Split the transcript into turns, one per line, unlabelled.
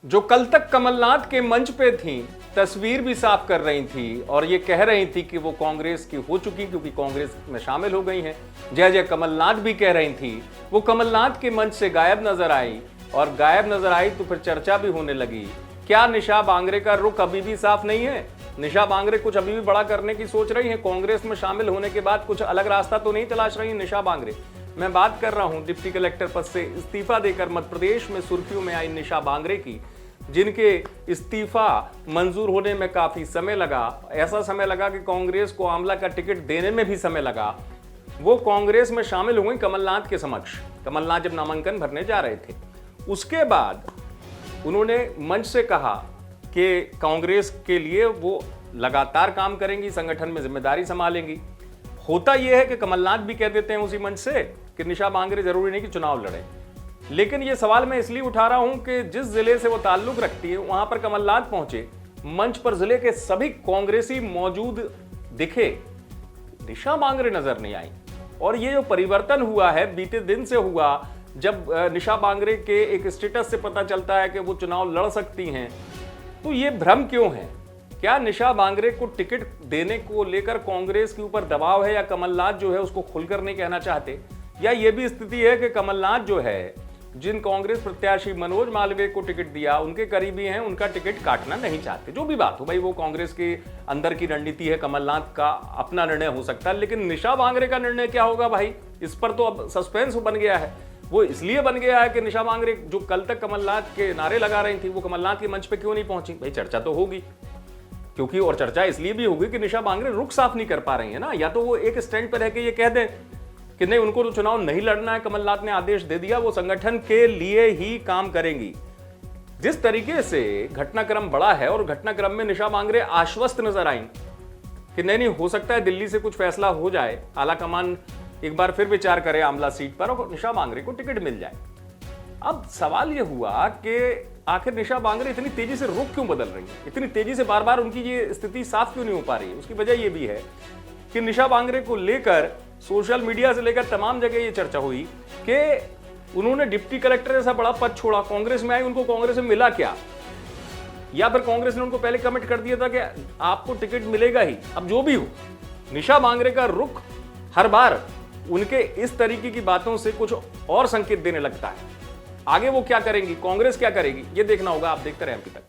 जो कल तक कमलनाथ के मंच पे थी, तस्वीर भी साफ कर रही थी और ये कह रही थी कि वो कांग्रेस की हो चुकी क्योंकि कांग्रेस में शामिल हो गई हैं। जय जय कमलनाथ भी कह रही थी, वो कमलनाथ के मंच से गायब नजर आई और गायब नजर आई तो फिर चर्चा भी होने लगी। क्या निशा बांगरे का रुख अभी भी साफ नहीं है? निशा बांगरे कुछ अभी भी बड़ा करने की सोच रही है? कांग्रेस में शामिल होने के बाद कुछ अलग रास्ता तो नहीं तलाश रही है निशा बांगरे? मैं बात कर रहा हूं डिप्टी कलेक्टर पद से इस्तीफा देकर मध्य प्रदेश में सुर्खियों में आई निशा बांगरे की, जिनके इस्तीफा मंजूर होने में काफी समय लगा। ऐसा समय लगा कि कांग्रेस को आमला का टिकट देने में भी समय लगा। वो कांग्रेस में शामिल हुई कमलनाथ के समक्ष। कमलनाथ जब नामांकन भरने जा रहे थे, उसके बाद उन्होंने मंच से कहा कि कांग्रेस के लिए वो लगातार काम करेंगी, संगठन में जिम्मेदारी संभालेंगी। होता यह है कि कमलनाथ भी कह देते हैं उसी मंच से कि निशा बांगरे जरूरी नहीं कि चुनाव लड़े। लेकिन ये सवाल मैं इसलिए उठा रहा हूं कि जिस जिले से वो ताल्लुक रखती है वहां पर कमलनाथ पहुंचे, मंच पर जिले के सभी कांग्रेसी मौजूद दिखे, निशा बांगरे नजर नहीं आई। और ये जो परिवर्तन हुआ है बीते दिन से हुआ, जब निशा बांगरे के एक स्टेटस से पता चलता है कि वो चुनाव लड़ सकती हैं, तो ये भ्रम क्यों है? क्या निशा बांगरे को टिकट देने को लेकर कांग्रेस के ऊपर दबाव है या कमलनाथ जो है उसको खुलकर नहीं कहना चाहते? या ये भी स्थिति है कि कमलनाथ जो है, जिन कांग्रेस प्रत्याशी मनोज मालवीय को टिकट दिया, उनके करीबी हैं, उनका टिकट काटना नहीं चाहते? जो भी बात हो भाई, वो कांग्रेस के अंदर की रणनीति है, कमलनाथ का अपना निर्णय हो सकता है। लेकिन निशा बांगरे का निर्णय क्या होगा भाई, इस पर तो अब सस्पेंस बन गया है। वो इसलिए बन गया है कि निशा बांगरे जो कल तक कमलनाथ के नारे लगा रही थी, वो कमलनाथ के मंच पे क्यों नहीं पहुंची? भाई चर्चा तो होगी, क्योंकि और चर्चा इसलिए भी होगी कि निशा बांगरे रुख साफ नहीं कर पा रही है ना। या तो वो एक स्टैंड पर रह के ये कह दें कि नहीं, उनको तो चुनाव नहीं लड़ना है, कमलनाथ ने आदेश दे दिया, वो संगठन के लिए ही काम करेंगी। जिस तरीके से घटनाक्रम बढ़ा है और घटनाक्रम में निशा बांगरे आश्वस्त नजर आई कि नहीं नहीं, हो सकता है दिल्ली से कुछ फैसला हो जाए, आलाकमान एक बार फिर विचार करे आमला सीट पर और निशा बांगरे को टिकट मिल जाए। अब सवाल यह हुआ कि आखिर निशा बांगरे इतनी तेजी से रुख क्यों बदल रही है, इतनी तेजी से बार बार उनकी ये स्थिति साफ क्यों नहीं हो पा रही है? उसकी वजह यह भी है कि निशा बांगरे को लेकर सोशल मीडिया से लेकर तमाम जगह ये चर्चा हुई कि उन्होंने डिप्टी कलेक्टर जैसा बड़ा पद छोड़ा, कांग्रेस में आई, उनको कांग्रेस में मिला क्या? या फिर कांग्रेस ने उनको पहले कमिट कर दिया था कि आपको टिकट मिलेगा ही? अब जो भी हो, निशा बांगरे का रुख हर बार उनके इस तरीके की बातों से कुछ और संकेत देने लगता है। आगे वो क्या करेंगी, कांग्रेस क्या करेगी, ये देखना होगा। आप देखते रहे एमपी तक।